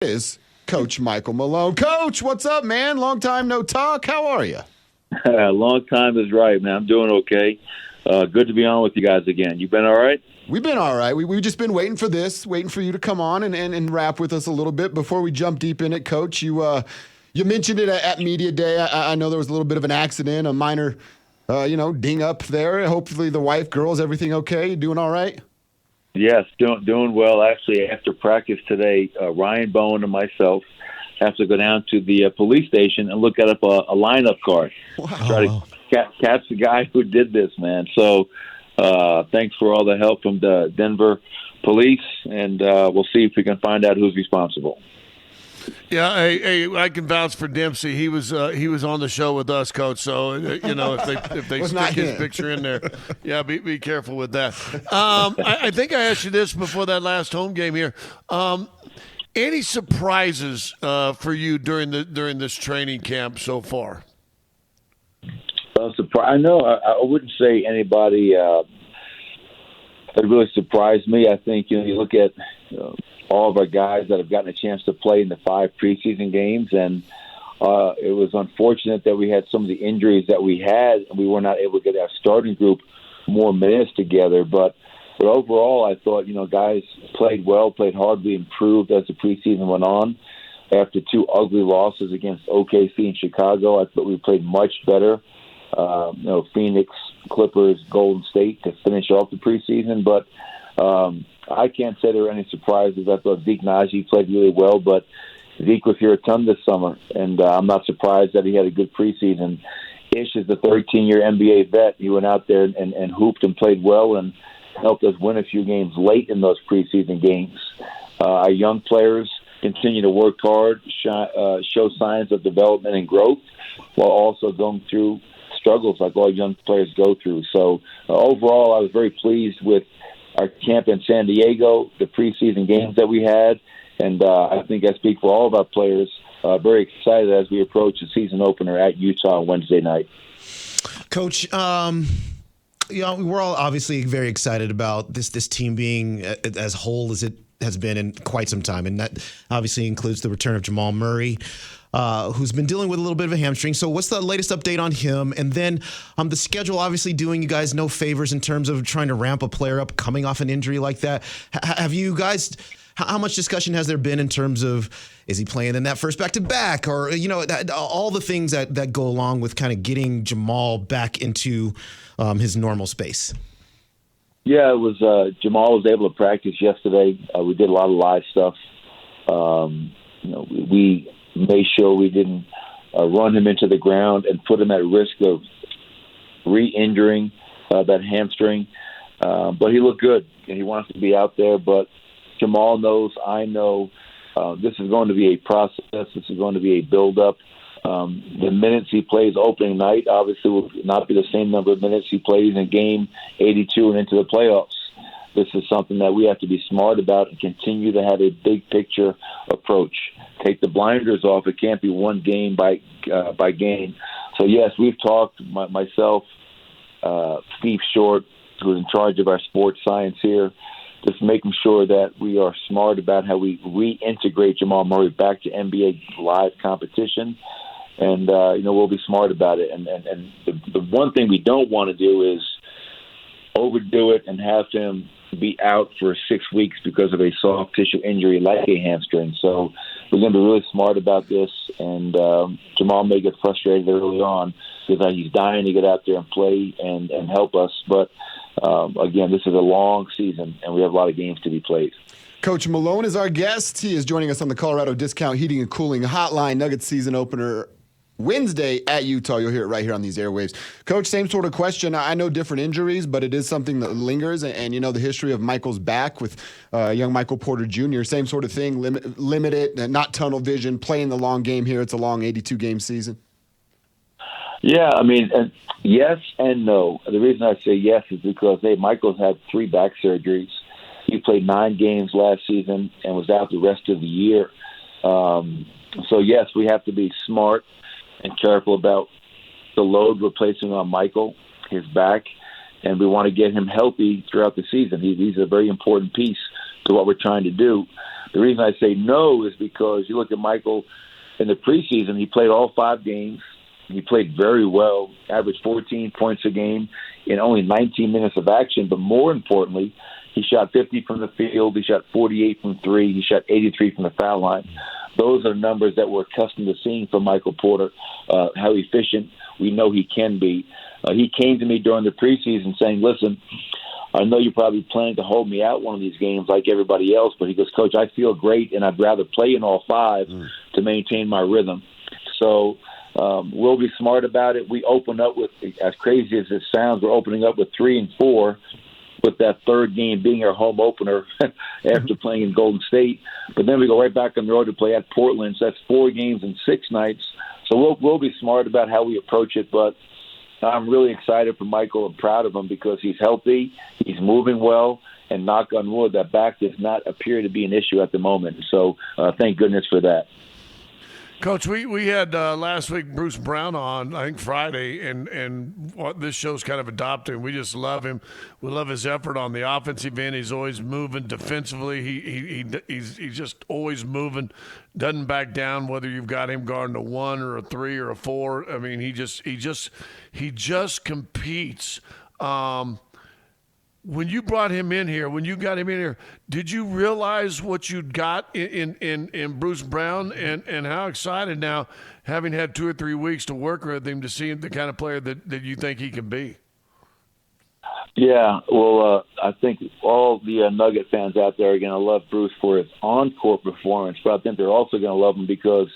Is Coach Michael Malone. Coach, what's up, man? Long time no talk. How are you? Long time is right, man. I'm doing okay. Good to be on with you guys again. You been all right? We've been all right. We've just been waiting for this, waiting for you to come on and rap with us a little bit. Before we jump deep in it, Coach, you mentioned it at Media Day. I know there was a little bit of an accident, a minor, ding up there. Hopefully the wife, girls, everything okay? You doing all right? Yes, doing well. Actually, after practice today, Ryan Bowen and myself have to go down to the police station and look up a lineup card. Wow. Try to catch the guy who did this, man. So thanks for all the help from the Denver police, and we'll see if we can find out who's responsible. Yeah, I can vouch for Dempsey. He was on the show with us, Coach. So if they stick his picture in there, yeah, be careful with that. I think I asked you this before that last home game here. Any surprises for you during this training camp so far? I know I wouldn't say anybody that really surprised me. I think you look at all of our guys that have gotten a chance to play in the 5 preseason games, and it was unfortunate that we had some of the injuries that we had, and we were not able to get our starting group more minutes together. But overall, I thought guys played well, played hard. We improved as the preseason went on. After 2 ugly losses against OKC and Chicago, I thought we played much better. Phoenix, Clippers, Golden State to finish off the preseason, but I can't say there were any surprises. I thought Zeke Naji played really well, but Zeke was here a ton this summer, and I'm not surprised that he had a good preseason. Ish is the 13-year NBA vet. He went out there and hooped and played well and helped us win a few games late in those preseason games. Our young players continue to work hard, show signs of development and growth, while also going through struggles like all young players go through. So overall, I was very pleased with our camp in San Diego, the preseason games that we had, and I think I speak for all of our players. Very excited as we approach the season opener at Utah on Wednesday night. Coach, we're all obviously very excited about this team being as whole as it has been in quite some time, and that obviously includes the return of Jamal Murray, who's been dealing with a little bit of a hamstring. So what's the latest update on him? And then the schedule obviously doing you guys no favors in terms of trying to ramp a player up coming off an injury like that. Have you guys, how much discussion has there been in terms of, is he playing in that first back-to-back, or, all the things that go along with kind of getting Jamal back into his normal space? Yeah, it was Jamal was able to practice yesterday. We did a lot of live stuff. We made sure we didn't run him into the ground and put him at risk of re-injuring that hamstring. But he looked good, and he wants to be out there. But Jamal knows, I know, this is going to be a process. This is going to be a build-up. The minutes he plays opening night obviously will not be the same number of minutes he plays in game 82 and into the playoffs. This is something that we have to be smart about and continue to have a big picture approach. Take the blinders off. It can't be one game by game. So yes, we've talked. Myself, Steve Short, who's in charge of our sports science here, just making sure that we are smart about how we reintegrate Jamal Murray back to NBA live competition. And, we'll be smart about it. And the one thing we don't want to do is overdo it and have him be out for 6 weeks because of a soft tissue injury like a hamstring. So we're going to be really smart about this. And Jamal may get frustrated early on because he's dying to get out there and play and help us. But, again, this is a long season, and we have a lot of games to be played. Coach Malone is our guest. He is joining us on the Colorado Discount Heating and Cooling Hotline. Nuggets season opener Wednesday at Utah. You'll hear it right here on these airwaves. Coach, same sort of question. I know different injuries, but it is something that lingers. And the history of Michael's back with young Michael Porter Jr., same sort of thing, limited, not tunnel vision, playing the long game here. It's a long 82-game season. Yeah, yes and no. The reason I say yes is because, Michael's had 3 back surgeries. He played 9 games last season and was out the rest of the year. So, yes, we have to be smart and careful about the load we're placing on Michael, his back, and we want to get him healthy throughout the season. He's a very important piece to what we're trying to do. The reason I say no is because you look at Michael in the preseason, he played all 5 games. He played very well, averaged 14 points a game in only 19 minutes of action. But more importantly, he shot 50 from the field. He shot 48 from 3. He shot 83 from the foul line. Those are numbers that we're accustomed to seeing from Michael Porter, how efficient we know he can be. He came to me during the preseason saying, listen, I know you're probably planning to hold me out one of these games like everybody else, but he goes, Coach, I feel great, and I'd rather play in all 5 to maintain my rhythm. So we'll be smart about it. We open up with, as crazy as it sounds, we're opening up with 3 and 4, with that third game being our home opener after playing in Golden State. But then we go right back on the road to play at Portland. So that's 4 games in 6 nights. So we'll be smart about how we approach it. But I'm really excited for Michael and proud of him because he's healthy, he's moving well, and knock on wood, that back does not appear to be an issue at the moment. So thank goodness for that. Coach, we had last week Bruce Brown on, I think Friday, and what this show's kind of adopting. We just love him. We love his effort on the offensive end. He's always moving defensively. He's just always moving, doesn't back down. Whether you've got him guarding a 1 or a 3 or a 4, I mean, he just competes. When you brought him in here, when you got him in here, did you realize what you'd got in Bruce Brown and how excited now, having had 2 or 3 weeks to work with him, to see the kind of player that you think he can be? Yeah, well, I think all the Nugget fans out there are going to love Bruce for his on-court performance, but I think they're also going to love him because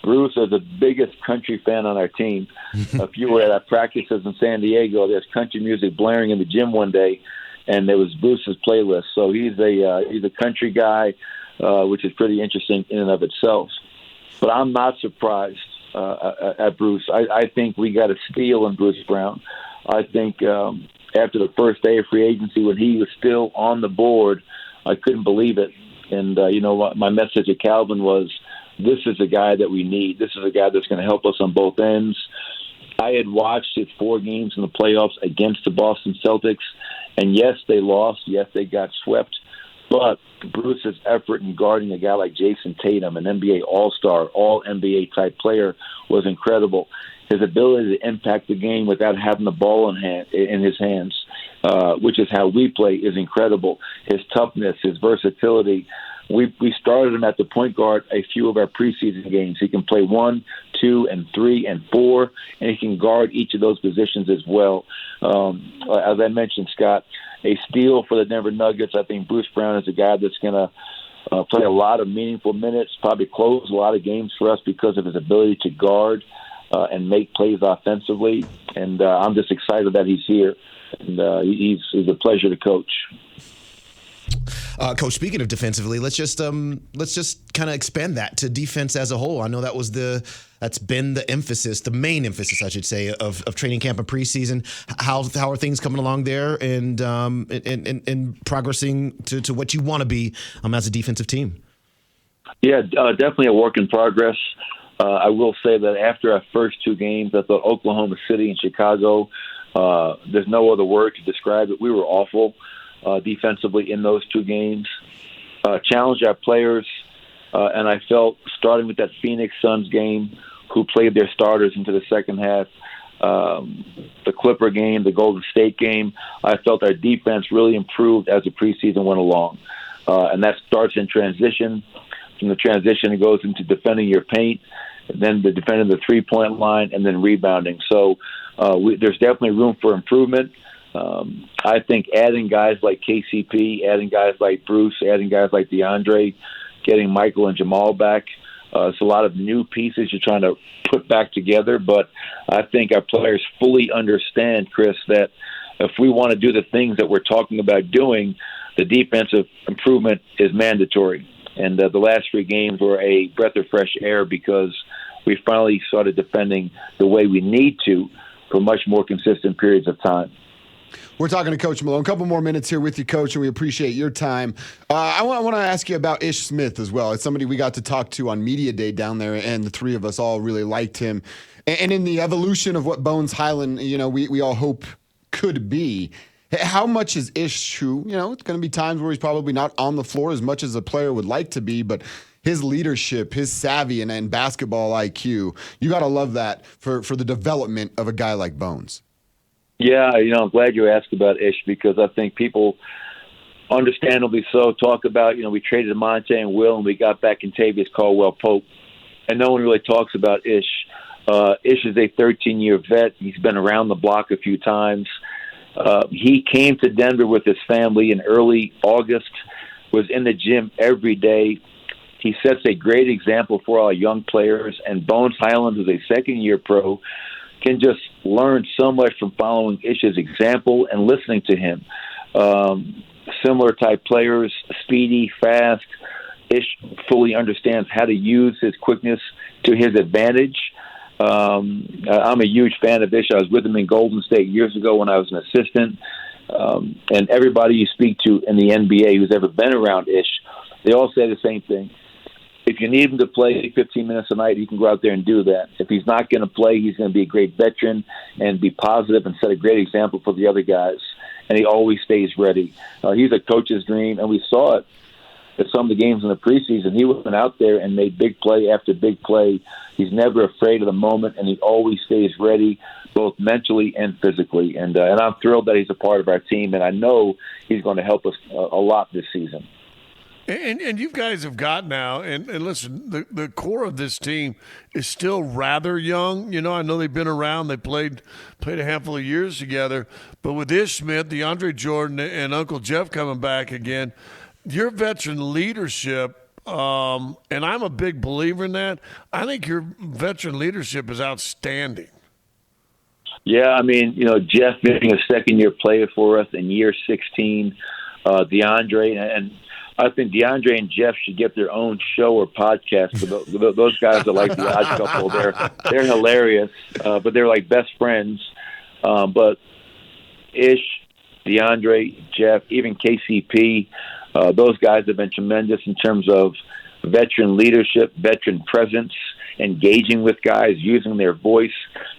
Bruce is the biggest country fan on our team. If you were at our practices in San Diego, there's country music blaring in the gym one day, and there was Bruce's playlist. So he's a country guy, which is pretty interesting in and of itself. But I'm not surprised at Bruce. I think we got a steal in Bruce Brown. I think after the first day of free agency, when he was still on the board, I couldn't believe it. And, my message to Calvin was, this is a guy that we need. This is a guy that's going to help us on both ends. I had watched his 4 games in the playoffs against the Boston Celtics, and yes, they lost. Yes, they got swept. But Bruce's effort in guarding a guy like Jason Tatum, an NBA All-Star, All-NBA type player, was incredible. His ability to impact the game without having the ball in his hands, which is how we play, is incredible. His toughness, his versatility. We started him at the point guard a few of our preseason games. He can play 1, 2, and 3, and 4, and he can guard each of those positions as well. As I mentioned, Scott, a steal for the Denver Nuggets. I think Bruce Brown is a guy that's going to play a lot of meaningful minutes, probably close a lot of games for us because of his ability to guard and make plays offensively. And I'm just excited that he's here. And he's a pleasure to coach. Coach, speaking of defensively, let's just kind of expand that to defense as a whole. I know that's been the emphasis, the main emphasis, I should say, of training camp and preseason. How are things coming along there and progressing to what you want to be as a defensive team? Yeah, definitely a work in progress. I will say that after our first 2 games, I thought Oklahoma City and Chicago, there's no other word to describe it. We were awful defensively in those 2 games. Challenged our players, and I felt, starting with that Phoenix Suns game, who played their starters into the second half, the Clipper game, the Golden State game, I felt our defense really improved as the preseason went along. And that starts in transition. From the transition, it goes into defending your paint, and then the defending the three-point line, and then rebounding. So there's definitely room for improvement. I think adding guys like KCP, adding guys like Bruce, adding guys like DeAndre, getting Michael and Jamal back, it's a lot of new pieces you're trying to put back together. But I think our players fully understand, Chris, that if we want to do the things that we're talking about doing, the defensive improvement is mandatory. And the last 3 games were a breath of fresh air because we finally started defending the way we need to for much more consistent periods of time. We're talking to Coach Malone. A couple more minutes here with you, Coach, and we appreciate your time. I want to ask you about Ish Smith as well. It's somebody we got to talk to on Media Day down there, and the 3 of us all really liked him. And in the evolution of what Bones Highland, we all hope could be, How much is Ish, who, it's going to be times where he's probably not on the floor as much as a player would like to be, but his leadership, his savvy, and basketball IQ, you got to love that for the development of a guy like Bones. Yeah, I'm glad you asked about Ish because I think people, understandably so, talk about, we traded Monte and Will and we got back Contavious Caldwell-Pope. And no one really talks about Ish. Ish is a 13-year vet. He's been around the block a few times. He came to Denver with his family in early August, was in the gym every day. He sets a great example for our young players. And Bones Highland, who's a second-year pro, can just learn so much from following Ish's example and listening to him. Similar type players, speedy, fast. Ish fully understands how to use his quickness to his advantage. I'm a huge fan of Ish. I was with him in Golden State years ago when I was an assistant. And everybody you speak to in the NBA who's ever been around Ish, they all say the same thing. If you need him to play 15 minutes a night, he can go out there and do that. If he's not going to play, he's going to be a great veteran and be positive and set a great example for the other guys. And he always stays ready. He's a coach's dream, and we saw it at some of the games in the preseason. He went out there and made big play after big play. He's never afraid of the moment, and he always stays ready, both mentally and physically. And I'm thrilled that he's a part of our team, and I know he's going to help us a lot this season. And you guys have got now, and listen, the core of this team is still rather young. I know they've been around. They played a handful of years together. But with Ish Smith, DeAndre Jordan, and Uncle Jeff coming back again, your veteran leadership, and I'm a big believer in that, I think your veteran leadership is outstanding. Yeah, Jeff being a second-year player for us in year 16, DeAndre, and I think DeAndre and Jeff should get their own show or podcast. But those guys are like the odd couple. They're hilarious, but they're like best friends. But Ish, DeAndre, Jeff, even KCP, those guys have been tremendous in terms of veteran leadership, veteran presence, engaging with guys, using their voice,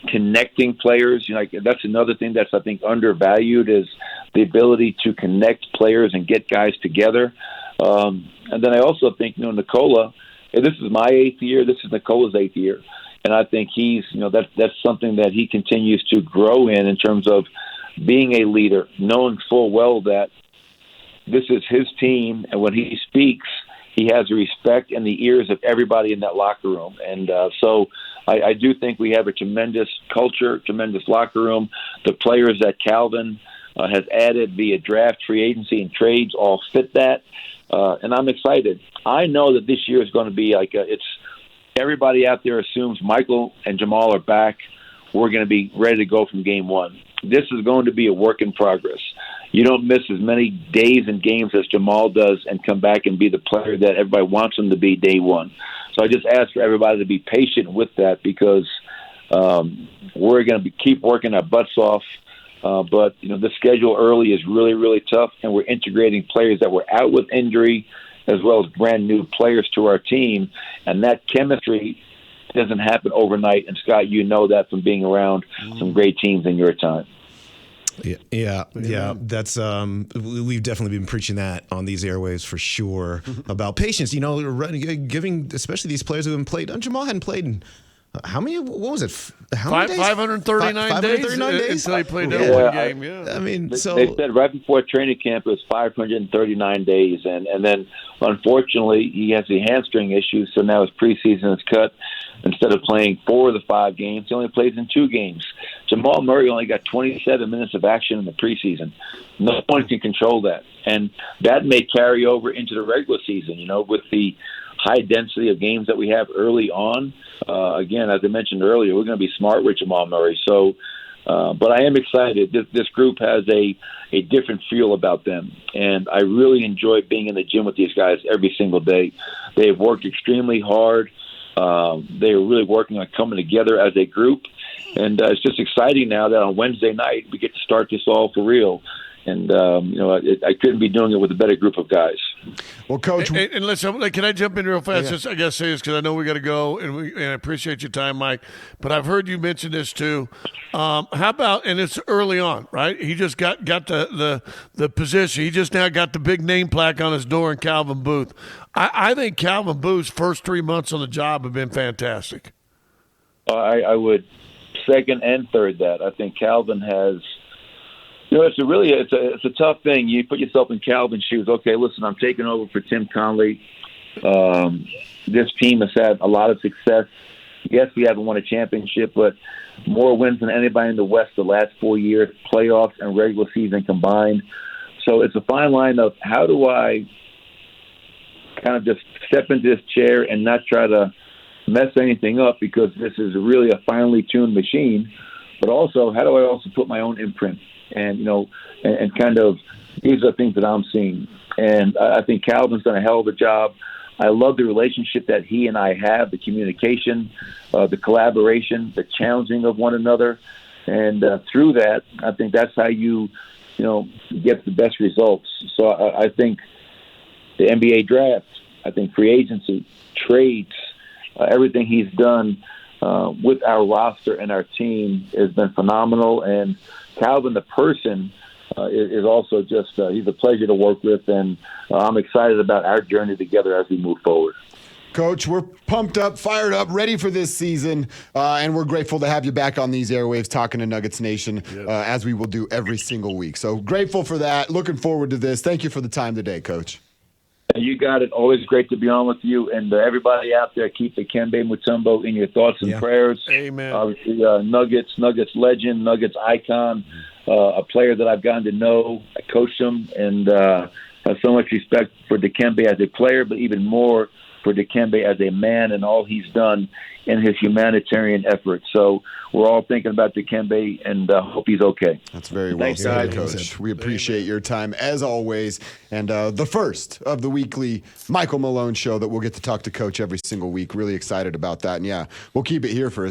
connecting players. That's another thing that's, I think, undervalued is the ability to connect players and get guys together. And then I also think, Nikola, this is my 8th year. This is Nikola's 8th year. And I think he's, that's something that he continues to grow in terms of being a leader, knowing full well that this is his team. And when he speaks, he has the respect and the ears of everybody in that locker room. And so I do think we have a tremendous culture, tremendous locker room. The players that Calvin has added via draft, free agency, and trades all fit that. And I'm excited. I know that this year is going to be it's everybody out there assumes Michael and Jamal are back. We're going to be ready to go from game one. This is going to be a work in progress. You don't miss as many days and games as Jamal does and come back and be the player that everybody wants him to be day one. So I just ask for everybody to be patient with that because we're going to keep working our butts off. But the schedule early is really, really tough, and we're integrating players that were out with injury as well as brand new players to our team, and that chemistry doesn't happen overnight. And Scott, you know that from being around some great teams in your time. Yeah. That's we've definitely been preaching that on these airwaves for sure about patience. Giving especially these players who haven't played. Jamal hadn't played in. How many? What was it? How many days? 539 days. 539 days until he played that one game. Yeah. They said right before training camp it was 539 days, and then unfortunately he has the hamstring issue, so now his preseason is cut. Instead of playing 4 of the 5 games, he only plays in 2 games. Jamal Murray only got 27 minutes of action in the preseason. No one can control that, and that may carry over into the regular season. With the high density of games that we have early on. Again, as I mentioned earlier, we're going to be smart with Jamal Murray. So, but I am excited. This group has a different feel about them, and I really enjoy being in the gym with these guys every single day. They have worked extremely hard. They are really working on coming together as a group, and it's just exciting now that on Wednesday night we get to start this all for real. And I couldn't be doing it with a better group of guys. Well, Coach. And listen, can I jump in real fast? Yeah. Just, I guess say this because I know we got to go, and I appreciate your time, Mike. But I've heard you mention this too. How about, and it's early on, right? He just got the position. He just now got the big name plaque on his door in Calvin Booth. I think Calvin Booth's first 3 months on the job have been fantastic. I would second and third that. I think Calvin has. It's a tough thing. You put yourself in Calvin's shoes. Okay, listen, I'm taking over for Tim Conley. This team has had a lot of success. Yes, we haven't won a championship, but more wins than anybody in the West the last 4 years, playoffs and regular season combined. So it's a fine line of how do I kind of just step into this chair and not try to mess anything up because this is really a finely tuned machine, but also how do I also put my own imprint? And, and kind of these are things that I'm seeing. And I think Calvin's done a hell of a job. I love the relationship that he and I have, the communication, the collaboration, the challenging of one another. And through that, I think that's how you get the best results. So I think the NBA draft, I think free agency, trades, everything he's done with our roster and our team has been phenomenal. And Calvin, the person, is also just he's a pleasure to work with, and I'm excited about our journey together as we move forward. Coach, we're pumped up, fired up, ready for this season, and we're grateful to have you back on these airwaves talking to Nuggets Nation, as we will do every single week. So grateful for that. Looking forward to this. Thank you for the time today, Coach. You got it. Always great to be on with you. And everybody out there, keep Dikembe Mutombo in your thoughts and prayers. Amen. Obviously, Nuggets legend, Nuggets icon, a player that I've gotten to know. I coached him and have so much respect for Dikembe as a player, but even more for Dikembe as a man and all he's done in his humanitarian effort. So we're all thinking about Dikembe and hope he's okay. That's very well said, Coach. We appreciate your time as always. And the first of the weekly Michael Malone show that we'll get to talk to Coach every single week. Really excited about that. And yeah, we'll keep it here for a